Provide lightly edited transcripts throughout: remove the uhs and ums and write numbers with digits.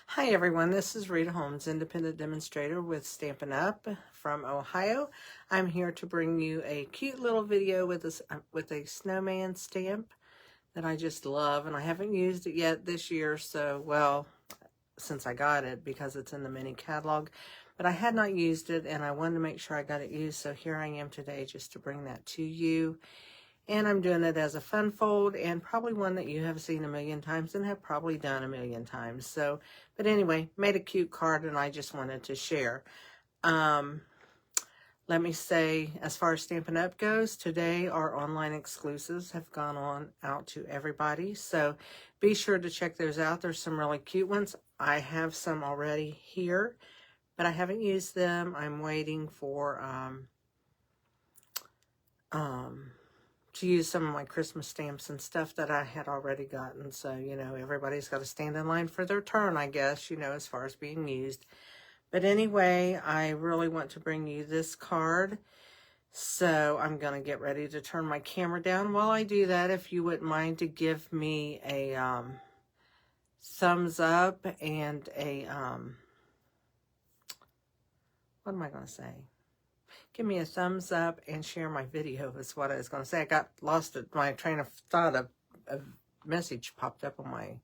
Hi everyone, this is Rita Holmes, independent demonstrator with Stampin' Up! From Ohio. I'm here to bring you a cute little video with a snowman stamp that I just love, and I haven't used it yet this year, so, well, since I got it, because it's in the mini catalog, but I had not used it, and I wanted to make sure I got it used, so here I am today just to bring that to you. And I'm doing it as a fun fold, and probably one that you have seen a million times and have probably done a million times. So, but anyway, made a cute card and I just wanted to share. Let me say, as far as Stampin' Up! Goes, today our online exclusives have gone on out to everybody. So be sure to check those out. There's some really cute ones. I have some already here, but I haven't used them. I'm waiting for to use some of my Christmas stamps and stuff that I had already gotten. So, you know, everybody's got to stand in line for their turn, I guess, you know, as far as being used. But anyway, I really want to bring you this card. So I'm going to get ready to turn my camera down. While I do that, if you wouldn't mind to give me a thumbs up and a, what am I going to say? Give me a thumbs up and share my video is what I was going to say. I got lost at my train of thought. A message popped up on my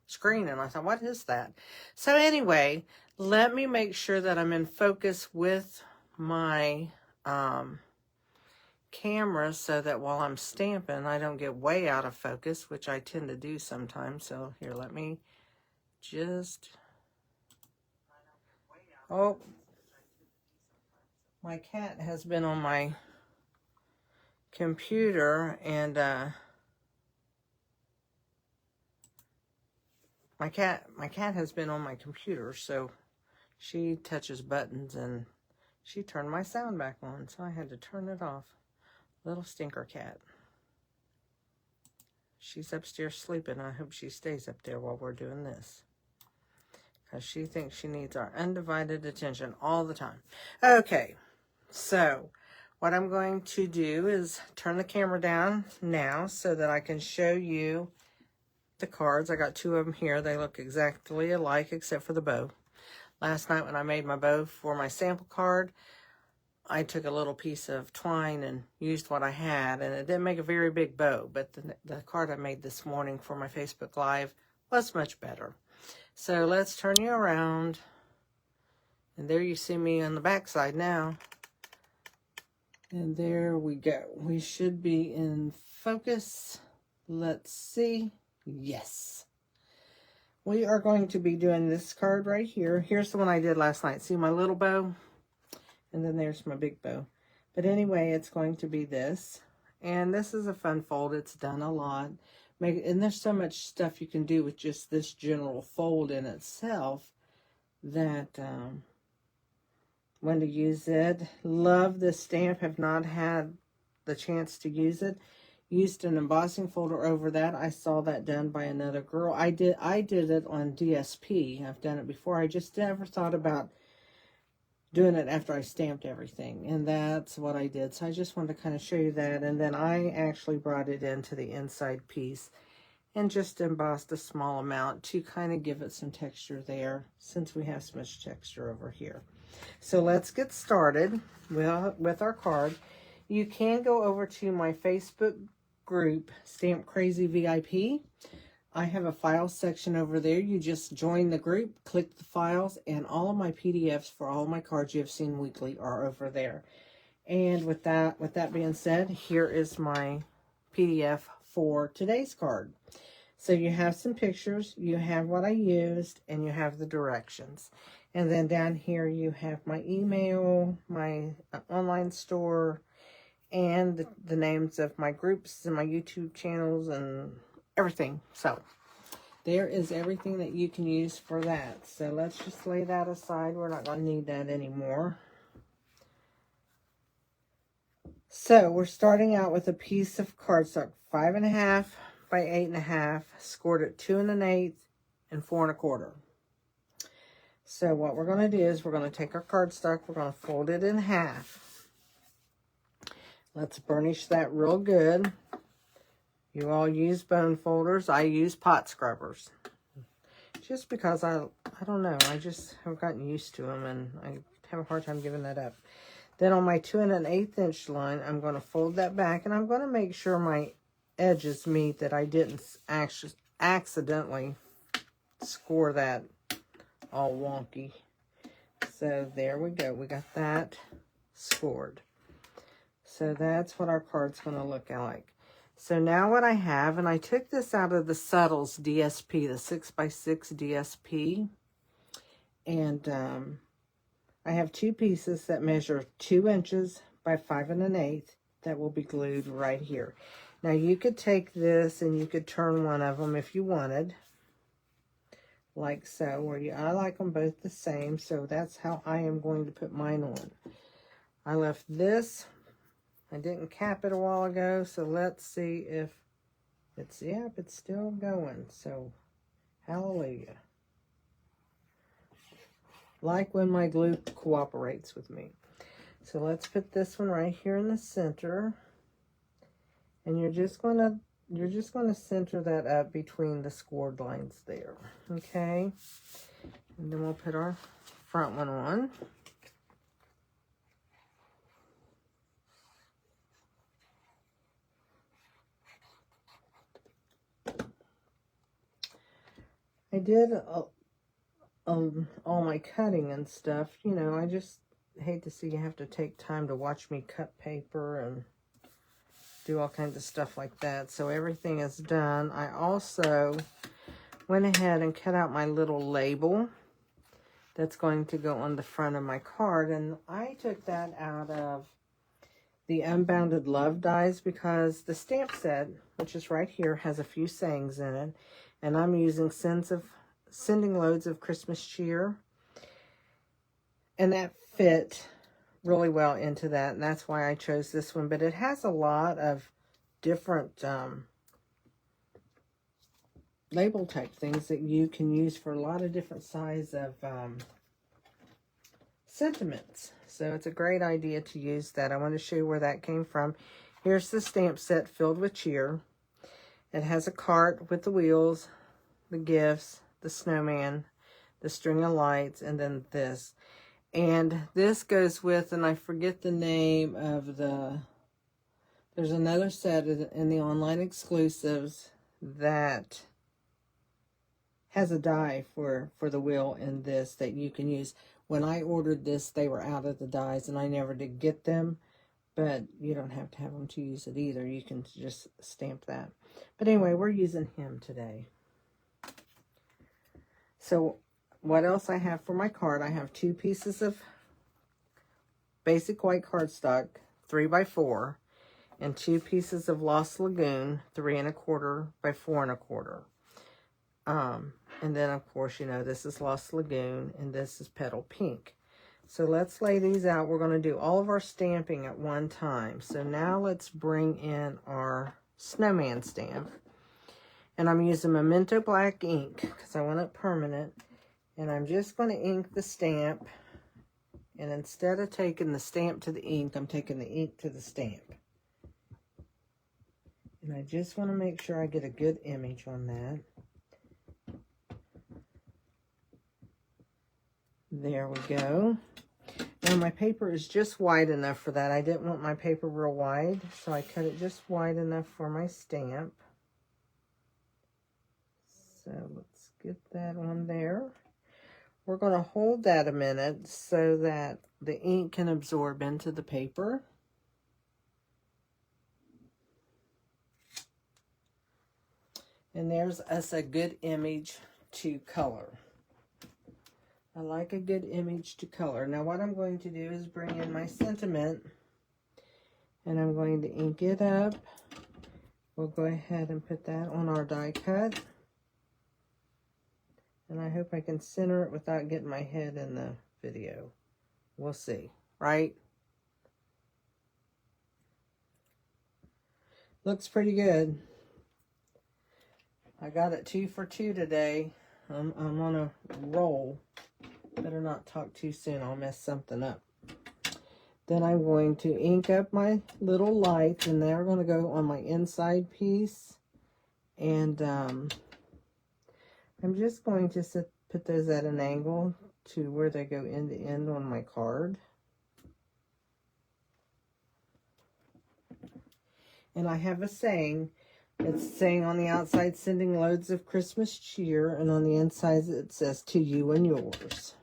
screen, and I thought, what is that? So anyway, let me make sure that I'm in focus with my camera so that while I'm stamping, I don't get way out of focus, which I tend to do sometimes. So here, let me just... Oh, my cat has been on my computer, and my cat has been on my computer, so she touches buttons, and she turned my sound back on, so I had to turn it off. Little stinker cat. She's upstairs sleeping. I hope she stays up there while we're doing this, because she thinks she needs our undivided attention all the time. Okay. So, what I'm going to do is turn the camera down now so that I can show you the cards. I got two of them here. They look exactly alike except for the bow. Last night when I made my bow for my sample card, I took a little piece of twine and used what I had, and it didn't make a very big bow, but the card I made this morning for my Facebook Live was much better. So, let's turn you around, and there you see me on the back side now. And there we go. We should be in focus. Let's see. Yes. We are going to be doing this card right here. Here's the one I did last night. See my little bow? And then there's my big bow. But anyway, it's going to be this. And this is a fun fold. It's done a lot. And there's so much stuff you can do with just this general fold in itself that... when to use it. Love this stamp. Have not had the chance to use it. Used an embossing folder over that. I saw that done by another girl. I did it on DSP. I've done it before. I just never thought about doing it after I stamped everything, and that's what I did. So I just wanted to kind of show you that, and then I actually brought it into the inside piece and just embossed a small amount to kind of give it some texture there, since we have so much texture over here. So let's get started with our card. You can go over to my Facebook group, Stamp Crazy VIP. I have a files section over there. You just join the group, click the files, and all of my PDFs for all my cards you have seen weekly are over there. And with that being said, here is my PDF for today's card. So you have some pictures, you have what I used, and you have the directions. And then down here you have my email, my online store, and the names of my groups and my YouTube channels and everything. So there is everything that you can use for that. So let's just lay that aside. We're not going to need that anymore. So we're starting out with a piece of cardstock, 5.5 by 8.5, scored at 2 1/8 and 4 1/4. So what we're going to do is we're going to take our cardstock, we're going to fold it in half. Let's burnish that real good. You all use bone folders. I use pot scrubbers. just because I don't know, I just have gotten used to them, and I have a hard time giving that up. Then on my 2 1/8 inch line, I'm going to fold that back, and I'm going to make sure my edges meet, that I didn't actually accidentally score that all wonky. So there we go. We got that scored. So that's what our card's going to look like. So now what I have, and I took this out of the Subtles DSP, the 6x6 DSP. And I have 2 pieces that measure 2 inches by 5 1/8 that will be glued right here. Now you could take this and you could turn one of them if you wanted, like so, or I like them both the same, so that's how I am going to put mine on. I left this, I didn't cap it a while ago, so let's see if it's, yep, it's still going, so hallelujah. Like when my glue cooperates with me. So let's put this one right here in the center, and you're just going to center that up between the scored lines there, okay? And then we'll put our front one on. I did all my cutting and stuff, you know. I just hate to see you have to take time to watch me cut paper and do all kinds of stuff like that. So everything is done. I also went ahead and cut out my little label that's going to go on the front of my card, and I took that out of the Unbounded Love dies because the stamp set, which is right here, has a few sayings in it, and I'm using Sending Loads of Christmas Cheer, and that fit really well into that, and that's why I chose this one. But it has a lot of different label type things that you can use for a lot of different size of sentiments. So it's a great idea to use that. I want to show you where that came from. Here's the stamp set filled with cheer. It has a cart with the wheels, the gifts, the snowman, the string of lights, and then this. And this goes with, and I forget the name of there's another set in the online exclusives that has a die for the wheel in this that you can use. When I ordered this, they were out of the dies, and I never did get them. But you don't have to have them to use it either. You can just stamp that. But anyway, we're using him today. So what else I have for my card? I have 2 pieces of basic white cardstock, 3x4, and 2 pieces of Lost Lagoon, 3 1/4 by 4 1/4. And then, of course, you know, this is Lost Lagoon, and this is Petal Pink. So let's lay these out. We're going to do all of our stamping at one time. So now let's bring in our snowman stamp. And I'm using Memento Black ink because I want it permanent. And I'm just going to ink the stamp. And instead of taking the stamp to the ink, I'm taking the ink to the stamp. And I just want to make sure I get a good image on that. There we go. Now my paper is just wide enough for that. I didn't want my paper real wide, so I cut it just wide enough for my stamp. So let's get that on there. We're going to hold that a minute so that the ink can absorb into the paper. And there's us a good image to color. I like a good image to color. Now what I'm going to do is bring in my sentiment, and I'm going to ink it up. We'll go ahead and put that on our die cut. And I hope I can center it without getting my head in the video. We'll see, right? Looks pretty good. I got it 2 for 2 today. I'm on a roll. Better not talk too soon. I'll mess something up. Then I'm going to ink up my little lights, and they're going to go on my inside piece. And I'm just going to put those at an angle to where they go end to end on my card. And I have a saying. It's saying on the outside, sending loads of Christmas cheer, and on the inside it says, to you and yours.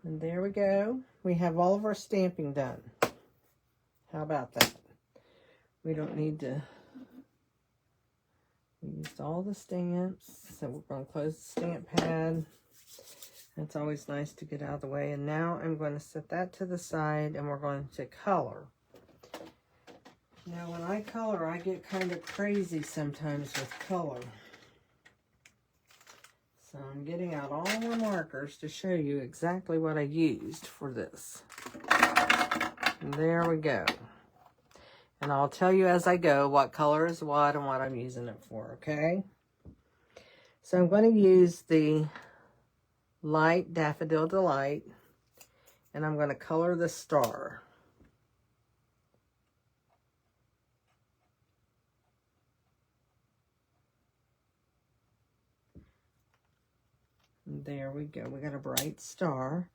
And there we go. We have all of our stamping done. How about that? We don't need to... We used all the stamps, so we're going to close the stamp pad. It's always nice to get out of the way. And now I'm going to set that to the side, and we're going to color. Now, when I color, I get kind of crazy sometimes with color. So I'm getting out all my markers to show you exactly what I used for this. And there we go. And I'll tell you as I go what color is what and what I'm using it for, okay? So I'm going to use the light Daffodil Delight, and I'm going to color the star. And there we go. We got a bright star.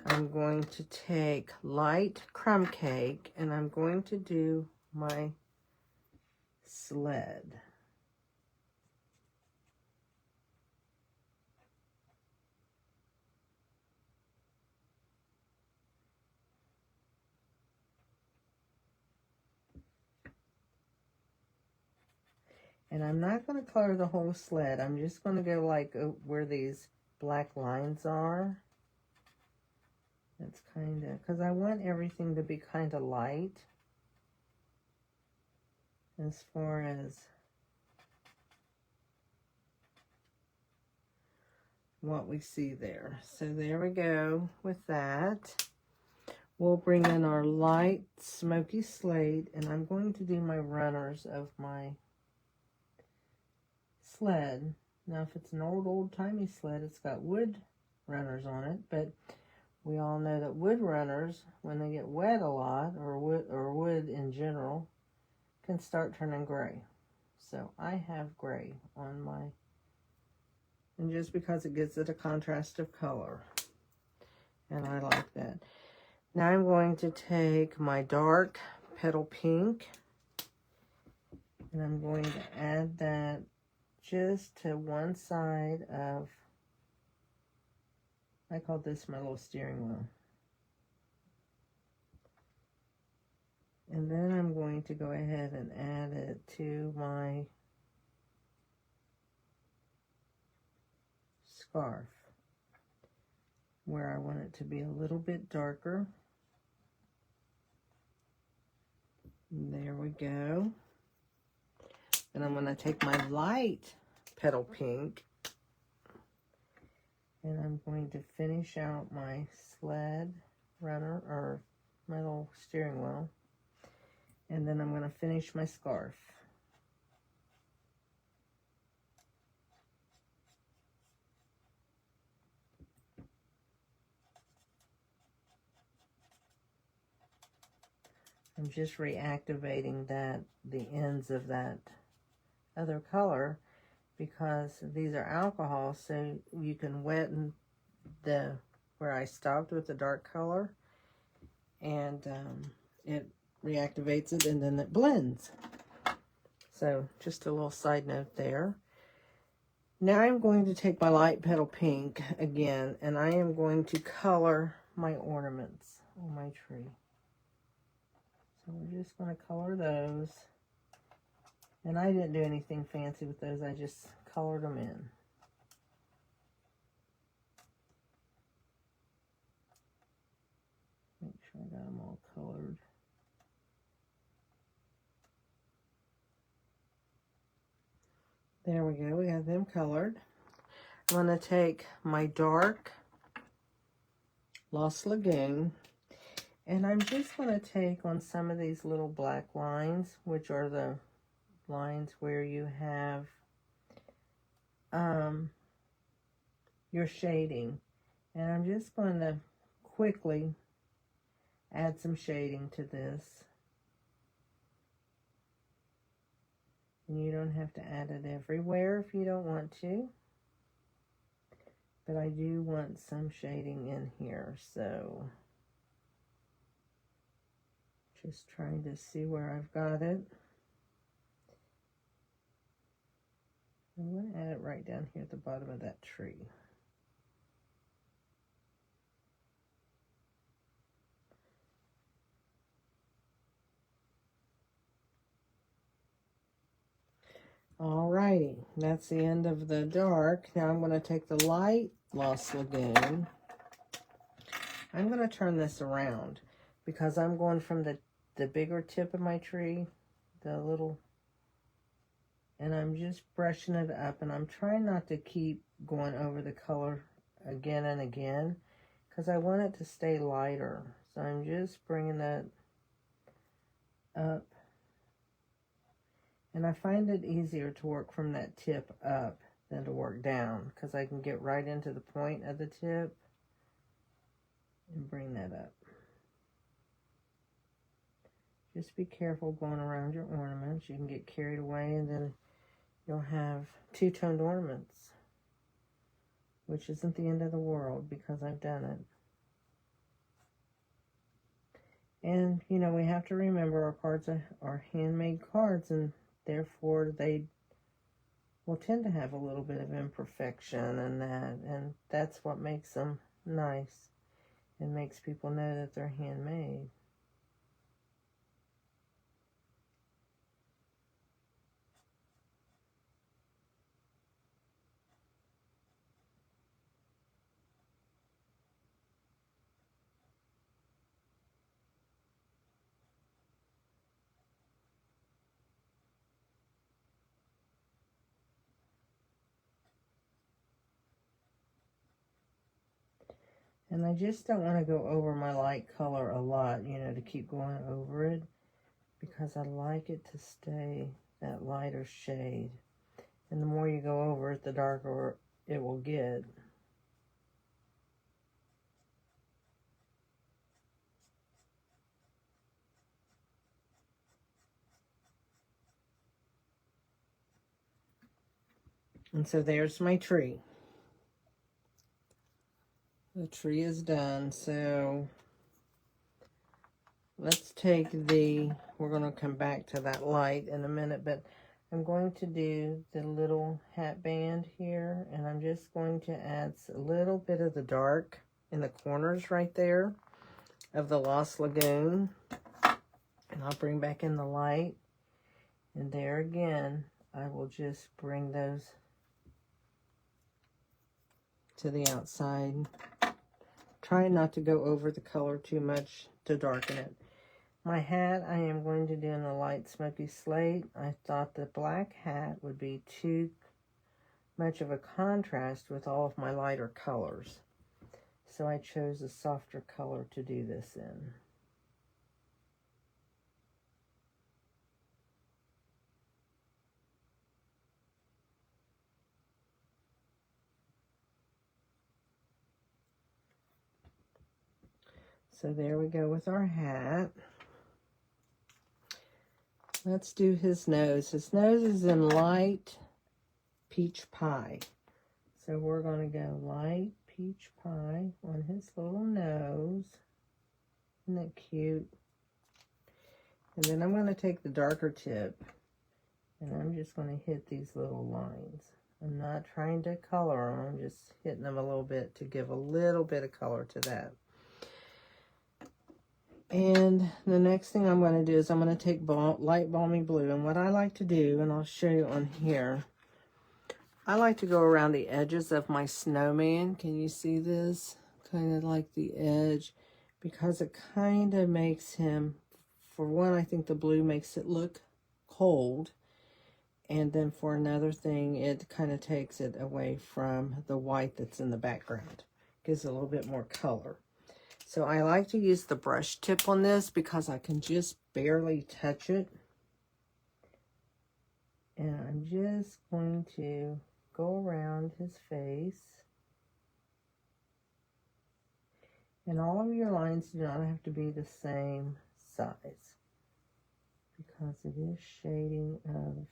I'm going to take light crumb cake, and I'm going to do my sled. And I'm not going to color the whole sled. I'm just going to go like where these black lines are. It's kind of, because I want everything to be kind of light as far as what we see there. So there we go with that. We'll bring in our light smoky slate, and I'm going to do my runners of my sled. Now, if it's an old-timey sled, it's got wood runners on it, but we all know that wood runners, when they get wet a lot, or wood in general, can start turning gray. So I have gray on my, and just because it gives it a contrast of color, and I like that. Now I'm going to take my dark petal pink, and I'm going to add that just to one side of, I call this my little steering wheel. And then I'm going to go ahead and add it to my scarf, where I want it to be a little bit darker. And there we go. And I'm going to take my light petal pink, and I'm going to finish out my sled runner, or my little steering wheel. And then I'm going to finish my scarf. I'm just reactivating the ends of that other color, because these are alcohol, so you can wet where I stopped with the dark color, and it reactivates it, and then it blends. So just a little side note there. Now I'm going to take my light petal pink again, and I am going to color my ornaments on my tree. So we're just going to color those. And I didn't do anything fancy with those. I just colored them in. Make sure I got them all colored. There we go. We have them colored. I'm going to take my dark Lost Lagoon, and I'm just going to take on some of these little black lines, which are the lines where you have your shading, and I'm just going to quickly add some shading to this. And you don't have to add it everywhere if you don't want to. But I do want some shading in here, so just trying to see where I've got it. I'm going to add it right down here at the bottom of that tree. Alrighty, that's the end of the dark. Now I'm going to take the light Lost Lagoon. I'm going to turn this around because I'm going from the bigger tip of my tree, the little, and I'm just brushing it up, and I'm trying not to keep going over the color again and again because I want it to stay lighter. So I'm just bringing that up. And I find it easier to work from that tip up than to work down because I can get right into the point of the tip and bring that up. Just be careful going around your ornaments. You can get carried away and then you'll have two-toned ornaments, which isn't the end of the world because I've done it. And, you know, we have to remember our cards are handmade cards, and therefore they will tend to have a little bit of imperfection and that's what makes them nice. It makes people know that they're handmade. And I just don't want to go over my light color a lot, you know, to keep going over it, because I like it to stay that lighter shade. And the more you go over it, the darker it will get. And so there's my tree. The tree is done, so let's take we're going to come back to that light in a minute, but I'm going to do the little hat band here, and I'm just going to add a little bit of the dark in the corners right there of the Lost Lagoon. And I'll bring back in the light, and there again, I will just bring those to the outside. Try not to go over the color too much to darken it. My hat I am going to do in a light smoky slate. I thought the black hat would be too much of a contrast with all of my lighter colors. So I chose a softer color to do this in. So there we go with our hat. Let's do his nose. His nose is in light peach pie. So we're going to go light peach pie on his little nose. Isn't that cute? And then I'm going to take the darker tip, and I'm just going to hit these little lines. I'm not trying to color them. I'm just hitting them a little bit to give a little bit of color to that. And the next thing I'm going to do is I'm going to take light balmy blue. And what I like to do, and I'll show you on here, I like to go around the edges of my snowman. Can you see this? Kind of like the edge, because it kind of makes him, for one, I think the blue makes it look cold. And then for another thing, it kind of takes it away from the white that's in the background. Gives it a little bit more color. So I like to use the brush tip on this because I can just barely touch it. And I'm just going to go around his face. And all of your lines do not have to be the same size, because it is shading of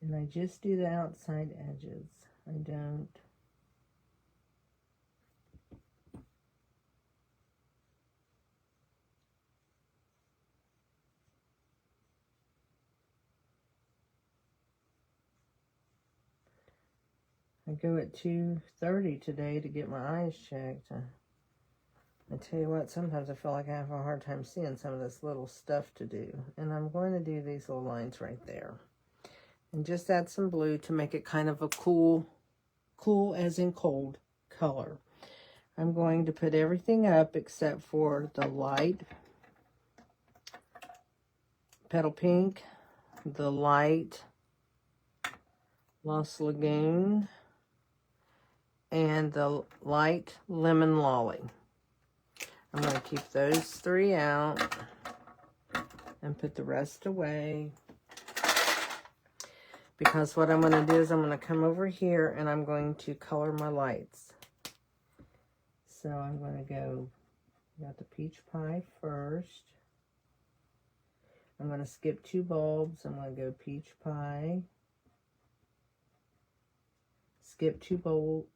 and I just do the outside edges. I don't I go at 2:30 today to get my eyes checked. I tell you what, sometimes I feel like I have a hard time seeing some of this little stuff to do. And I'm going to do these little lines right there. And just add some blue to make it kind of a cool as in cold color. I'm going to put everything up except for the light petal pink, the light Lost Lagoon, and the light lemon lolly. I'm going to keep those three out and put the rest away, because what I'm going to do is I'm going to come over here and I'm going to color my lights. So I'm going to go, got the peach pie first. I'm going to skip 2 bulbs. I'm going to go peach pie. Skip 2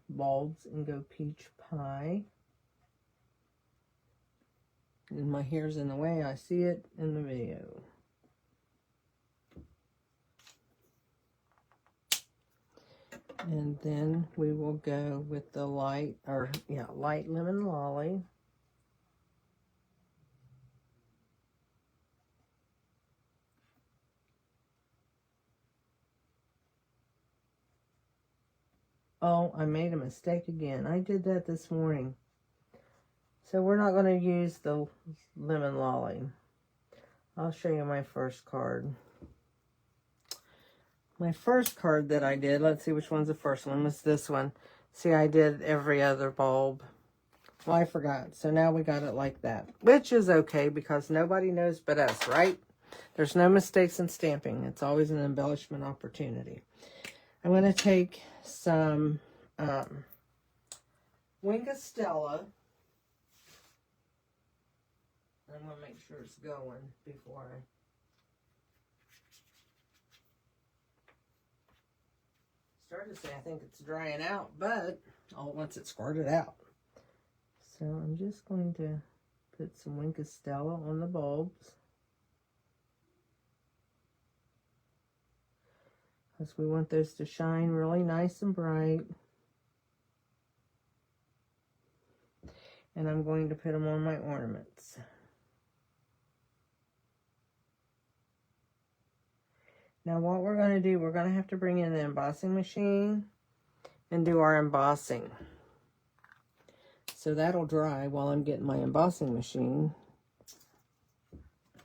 bulbs and go peach pie. And my hair's in the way. I see it in the video. And then we will go with the light lemon lolly. Oh, I made a mistake again. I did that this morning. So we're not going to use the lemon lolly. I'll show you my first card. My first card that I did, let's see which one's the first one, was this one. See, I did every other bulb. Well, I forgot. So now we got it like that, which is okay because nobody knows but us, right? There's no mistakes in stamping. It's always an embellishment opportunity. I'm going to take some Winged Stella. I'm going to make sure it's going before I... started to say I think it's drying out, but once it squirted out. So I'm just going to put some Winged Stella on the bulbs, because we want those to shine really nice and bright. And I'm going to put them on my ornaments. Now what we're going to do, we're going to have to bring in the embossing machine and do our embossing. So that'll dry while I'm getting my embossing machine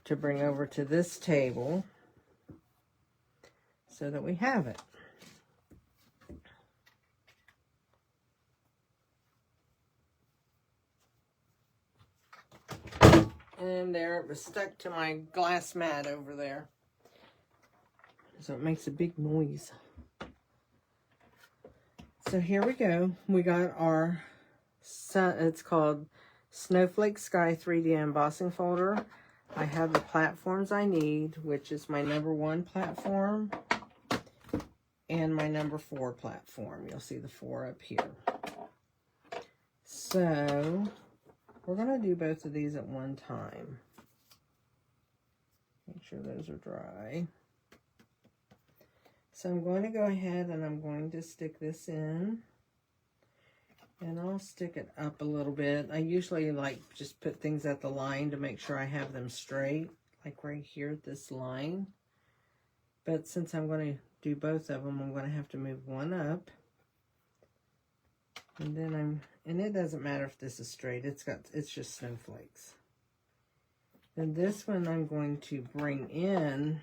to bring over to this table so that we have it. And there, it was stuck to my glass mat over there. So it makes a big noise. So here we go. We got our, it's called Snowflake Sky 3D embossing folder. I have the platforms I need, which is my #1 platform and my #4 platform. You'll see the 4 up here. So we're going to do both of these at one time. Make sure those are dry. So I'm going to go ahead and I'm going to stick this in. And I'll stick it up a little bit. I usually like just put things at the line to make sure I have them straight, like right here at this line. But since I'm going to do both of them, I'm going to have to move one up. And then and it doesn't matter if this is straight, it's just snowflakes. And this one I'm going to bring in.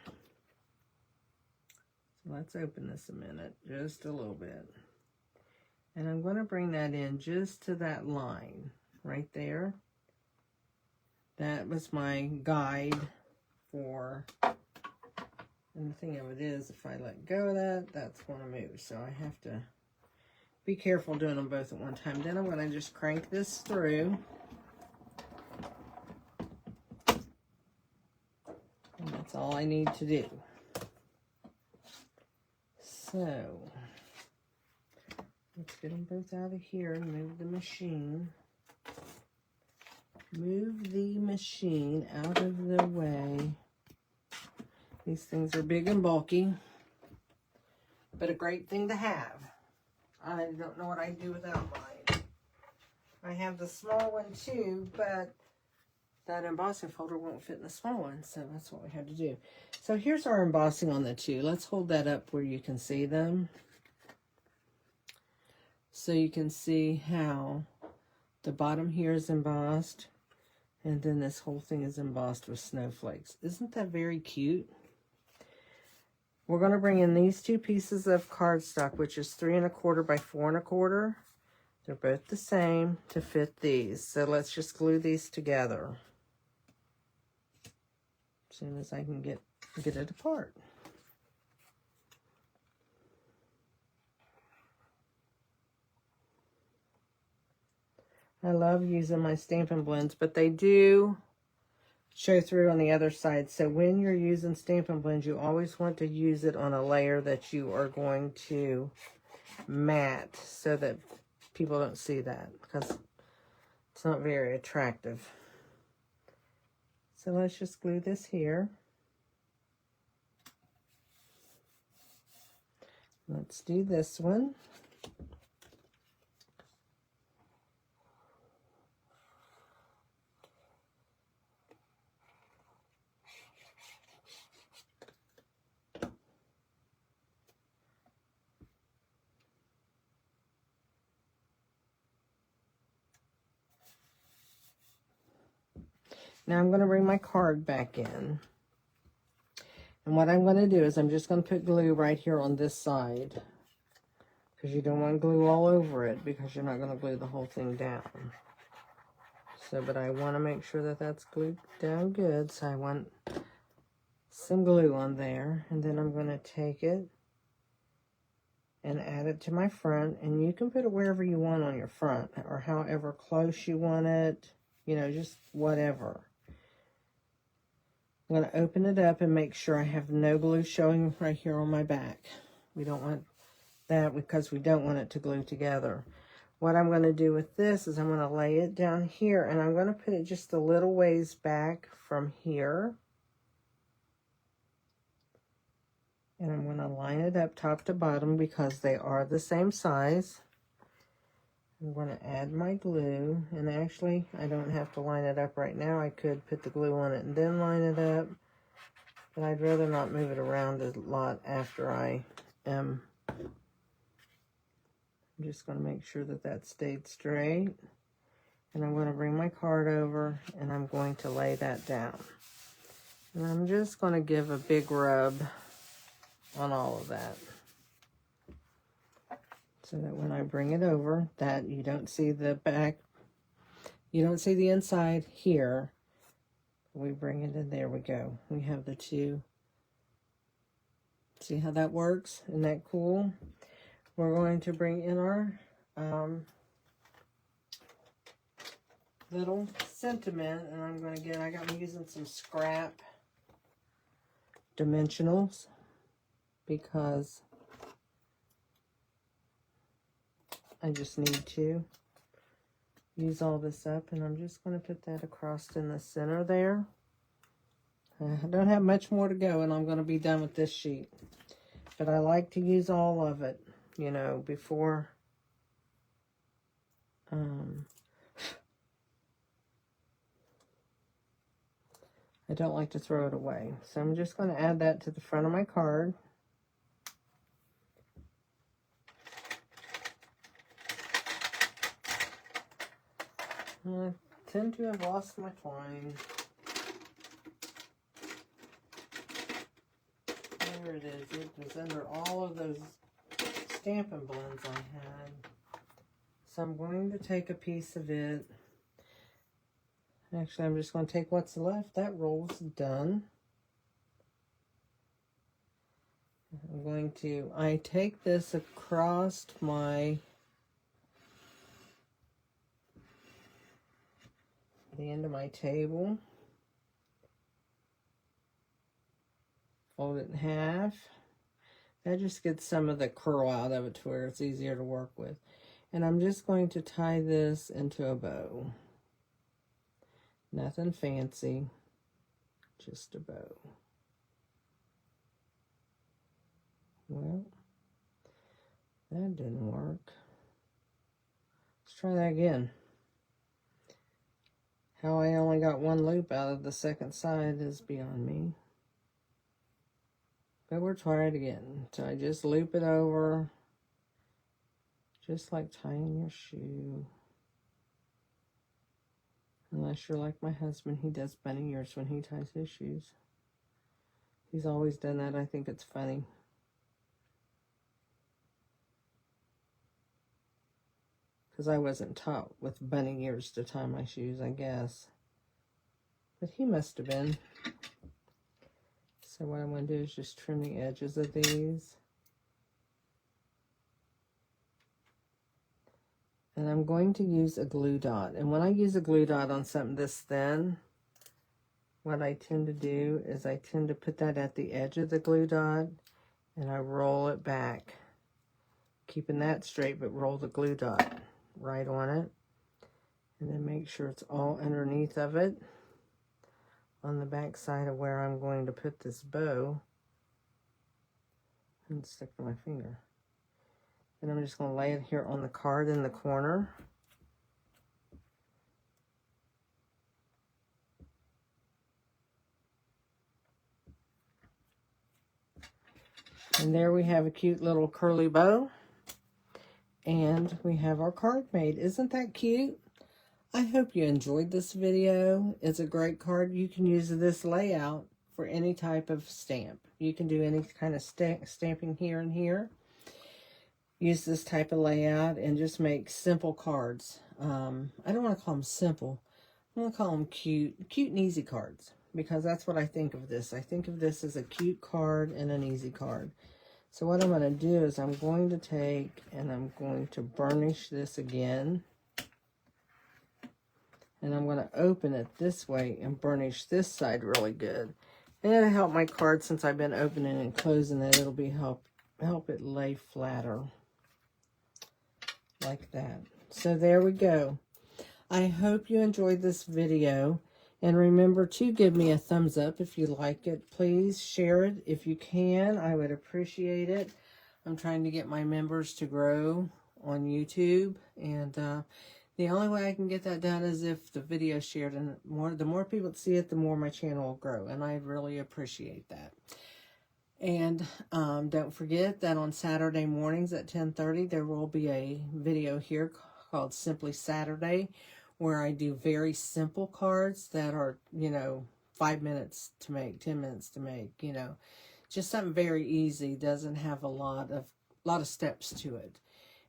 So let's open this a minute, just a little bit. And I'm going to bring that in just to that line. right there. That was my guide for, and the thing of it is, if I let go of that, that's going to move. So I have to be careful doing them both at one time. Then I'm going to just crank this through. And that's all I need to do. So, let's get them both out of here and move the machine. Move the machine out of the way. These things are big and bulky, but a great thing to have. I don't know what I'd do without mine. I have the small one too, but that embossing folder won't fit in the small one, so that's what we had to do. So here's our embossing on the two. Let's hold that up where you can see them. So you can see how the bottom here is embossed, and then this whole thing is embossed with snowflakes. Isn't that very cute? We're going to bring in these two pieces of cardstock, which is 3 1/4 by 4 1/4. They're both the same to fit these. So let's just glue these together as soon as I can get it apart. I love using my Stampin' Blends, but they do show through on the other side. So when you're using Stampin' Blends, you always want to use it on a layer that you are going to matte so that people don't see that, because it's not very attractive. So let's just glue this here. Let's do this one. Now I'm going to bring my card back in. And what I'm going to do is I'm just going to put glue right here on this side, because you don't want glue all over it, because you're not going to glue the whole thing down. So, but I want to make sure that that's glued down good. So I want some glue on there. And then I'm going to take it and add it to my front. And you can put it wherever you want on your front, or however close you want it. You know, just whatever. I'm going to open it up and make sure I have no glue showing right here on my back. We don't want that because we don't want it to glue together. What I'm going to do with this is I'm going to lay it down here, and I'm going to put it just a little ways back from here. And I'm going to line it up top to bottom because they are the same size. I'm going to add my glue, and actually I don't have to line it up right now. I could put the glue on it and then line it up, but I'd rather not move it around a lot after I am. I'm just going to make sure that that stayed straight, and I'm going to bring my card over and I'm going to lay that down. And I'm just going to give a big rub on all of that, so that when I bring it over, that you don't see the back, you don't see the inside here. We bring it in, there we go. We have the two. See how that works? Isn't that cool? We're going to bring in our little sentiment, and I'm going to get, I'm using some scrap dimensionals because I just need to use all this up, and I'm just going to put that across in the center there. I don't have much more to go, and I'm going to be done with this sheet. But I like to use all of it, you know, before I don't like to throw it away. So I'm just going to add that to the front of my card. I tend to have lost my twine. There it is. It was under all of those Stampin' Blends I had. So I'm going to take a piece of it. Actually, I'm just going to take what's left. That roll's done. I'm going to, I take this across the end of my table. Fold it in half. That just gets some of the curl out of it to where it's easier to work with. And I'm just going to tie this into a bow. Nothing fancy, just a bow. Well, that didn't work. Let's try that again. How I only got one loop out of the second side is beyond me. But we'll try it again. So I just loop it over, just like tying your shoe. Unless you're like my husband, he does bunny ears when he ties his shoes. He's always done that. I think it's funny. Because I wasn't taught with bunny ears to tie my shoes, I guess. But he must have been. So what I'm going to do is just trim the edges of these. And I'm going to use a glue dot. And when I use a glue dot on something this thin, what I tend to do is I tend to put that at the edge of the glue dot and I roll it back. Keeping that straight, but roll the glue dot right on it. And then make sure it's all underneath of it on the back side of where I'm going to put this bow. And stick to my finger. And I'm just going to lay it here on the card in the corner. And there we have a cute little curly bow. And we have our card made. Isn't that cute? I hope you enjoyed this video. It's a great card. You can use this layout for any type of stamp. You can do any kind of stamping here and here. Use this type of layout and just make simple cards. I don't want to call them simple. I want to call them cute and easy cards, because that's what I think of this. I think of this as a cute card and an easy card. So what I'm going to do is I'm going to take and I'm going to burnish this again. And I'm going to open it this way and burnish this side really good. And it'll help my card, since I've been opening and closing it, it'll be help it lay flatter. Like that. So there we go. I hope you enjoyed this video, and remember to give me a thumbs up if you like it. Please share it if you can. I would appreciate it. I'm trying to get my members to grow on YouTube, and the only way I can get that done is if the video is shared, and the more people see it, the more my channel will grow, and I really appreciate that. And don't forget that on Saturday mornings at 10:30, there will be a video here called Simply Saturday, where I do very simple cards that are, 5 minutes to make, 10 minutes to make, just something very easy. Doesn't have a lot of steps to it.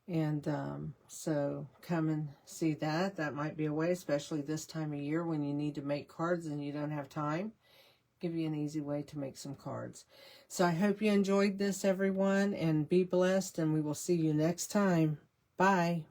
And so come and see that. That might be a way, especially this time of year when you need to make cards and you don't have time. Give you an easy way to make some cards. So I hope you enjoyed this, everyone, and be blessed, and we will see you next time. Bye.